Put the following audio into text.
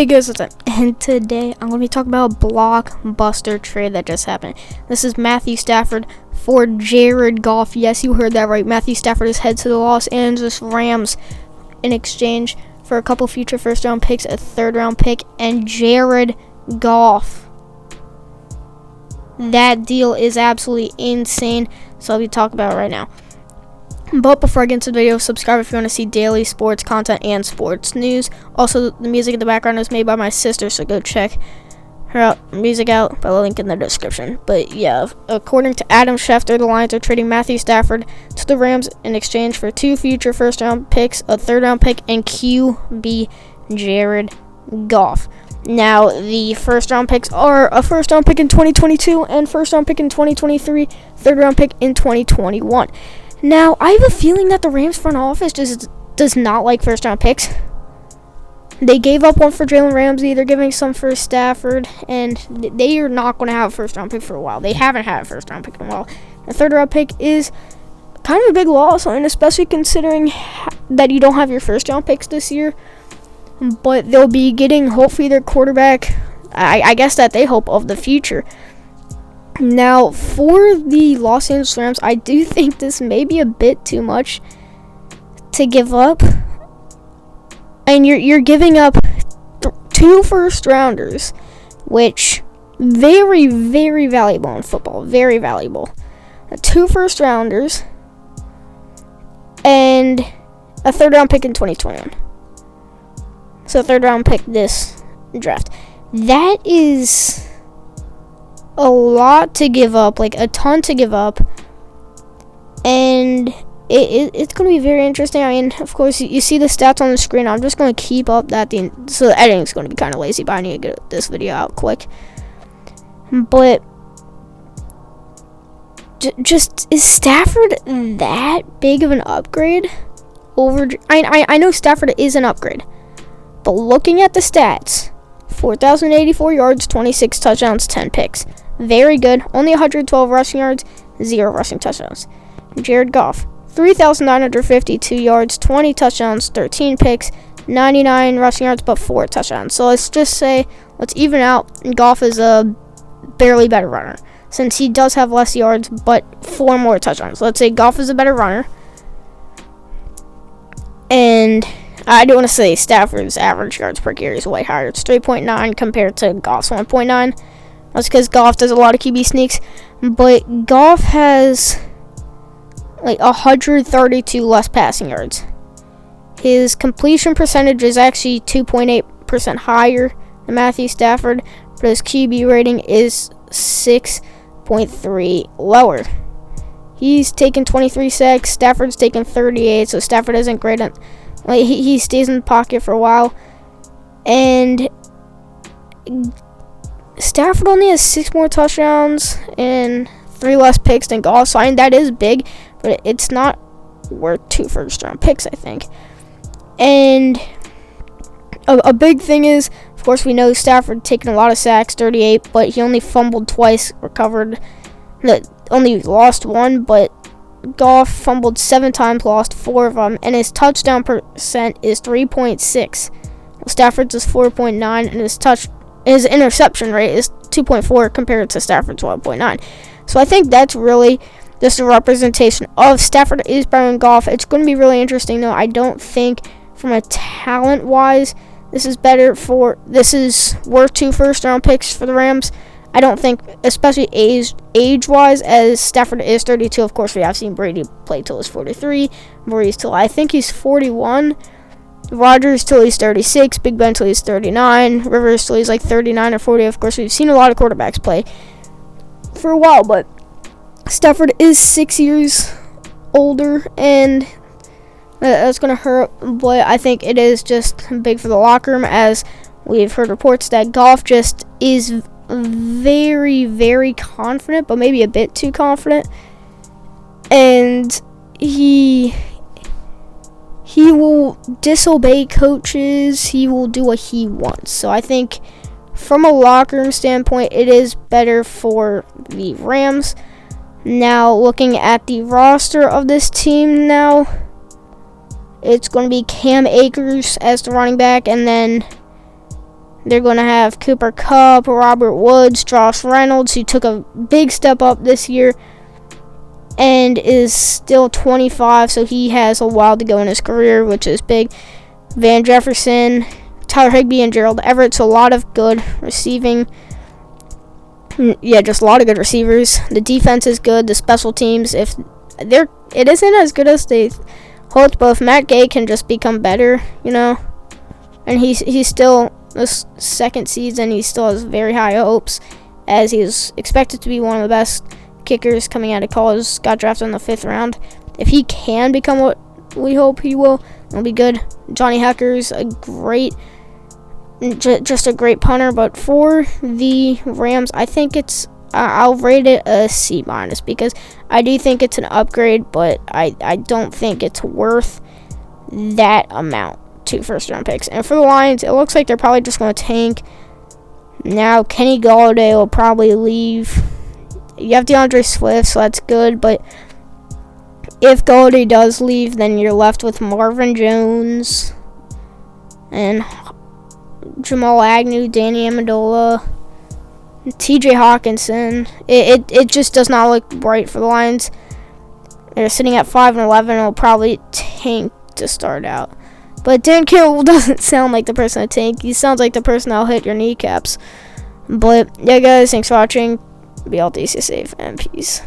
Hey guys, what's up? And today I'm going to be talking about a blockbuster trade that just happened. This is Matthew Stafford for Jared Goff. Yes, you heard that right. Matthew Stafford is head to the Los Angeles Rams in exchange for a couple future first-round picks, a third-round pick, and Jared Goff. That deal is absolutely insane, so I'll be talking about it right now. But before I get into the video, subscribe if you want to see daily sports content and sports news. Also, the music in the background is made by my sister, so go check her music out by the link in the description. But yeah, according to Adam Schefter, the Lions are trading Matthew Stafford to the Rams in exchange for 2 future first-round picks, a third-round pick, and QB Jared Goff. Now, the first-round picks are a first-round pick in 2022 and first-round pick in 2023, third-round pick in 2021. Now, I have a feeling that the Rams front office just does not like first-round picks. They gave up one for Jalen Ramsey. They're giving some for Stafford, and they are not going to have a first-round pick for a while. They haven't had a first-round pick in a while. The third-round pick is kind of a big loss, and especially considering that you don't have your first-round picks this year. But they'll be getting, hopefully, their quarterback, I guess that they hope, of the future. Now, for the Los Angeles Rams, I do think this may be a bit too much to give up. And you're giving up 2 first-rounders, which very, very valuable in football. Very valuable. 2 first-rounders and a third-round pick in 2021. So, third-round pick this draft. That is a lot to give up, like a ton to give up, and it's going to be very interesting. I mean, of course, you see the stats on the screen. I'm just going to keep up that so the editing's going to be kind of lazy, but I need to get this video out quick. But just is Stafford that big of an upgrade over? I know Stafford is an upgrade, but looking at the stats, 4,084 yards, 26 touchdowns, 10 picks. Very good. Only 112 rushing yards, 0 rushing touchdowns. Jared Goff, 3,952 yards, 20 touchdowns, 13 picks, 99 rushing yards, but 4 touchdowns. So let's just say, let's even out. Goff is a barely better runner, since he does have less yards, but 4 more touchdowns. Let's say Goff is a better runner. And I do want to say Stafford's average yards per carry is way higher. It's 3.9 compared to Goff's 1.9. That's because Goff does a lot of QB sneaks. But Goff has like 132 less passing yards. His completion percentage is actually 2.8% higher than Matthew Stafford, but his QB rating is 6.3 lower. He's taken 23 sacks. Stafford's taken 38, so Stafford isn't great at. Like, he stays in the pocket for a while. And Stafford only has 6 more touchdowns and 3 less picks than Goff. So, I mean, that is big, but it's not worth 2 first-round picks, I think. And a big thing is, of course, we know Stafford taking a lot of sacks, 38, but he only fumbled twice, recovered, only lost 1, but Goff fumbled 7 times, lost 4 of them, and his touchdown percent is 3.6. Stafford's is 4.9, and his interception rate is 2.4 compared to Stafford's 1.9. So I think that's really just a representation of Stafford is better than Goff. It's going to be really interesting, though. I don't think from a talent-wise, this is worth 2 first-round picks for the Rams. I don't think, especially age-wise, as Stafford is 32. Of course, we have seen Brady play till he's 43. Breeze till I think he's 41. Rodgers till he's 36. Big Ben till he's 39. Rivers till he's like 39 or 40. Of course, we've seen a lot of quarterbacks play for a while, but Stafford is 6 years older, and that's going to hurt. But I think it is just big for the locker room, as we've heard reports that Goff just is very, very confident, but maybe a bit too confident, and he will disobey coaches. He will do what he wants. So I think from a locker room standpoint, it is better for the Rams. Now, looking at the roster of this team now, it's going to be Cam Akers as the running back, and then They're going to have Cooper Kupp, Robert Woods, Josh Reynolds, who took a big step up this year and is still 25, so he has a while to go in his career, which is big. Van Jefferson, Tyler Higbee, and Gerald Everett, so a lot of good receiving. Yeah, just a lot of good receivers. The defense is good. The special teams, it isn't as good as they hoped, but if Matt Gay can just become better, and he's still this second season, he still has very high hopes, as he is expected to be one of the best kickers coming out of college. Got drafted in the 5th round. If he can become what we hope he will, it'll be good. Johnny Hecker's just a great punter, but for the Rams, I think I'll rate it a C- because I do think it's an upgrade, but I don't think it's worth that amount. 2 first-round picks. And for the Lions, it looks like they're probably just going to tank. Now, Kenny Golladay will probably leave. You have DeAndre Swift, so that's good, but if Golladay does leave, then you're left with Marvin Jones and Jamal Agnew, Danny Amendola, TJ Hawkinson. It just does not look bright for the Lions. They're sitting at 5-11 and will probably tank to start out. But Dan Campbell doesn't sound like the person to tank. He sounds like the person that'll hit your kneecaps. But yeah, guys, thanks for watching. Be healthy, stay safe, and peace.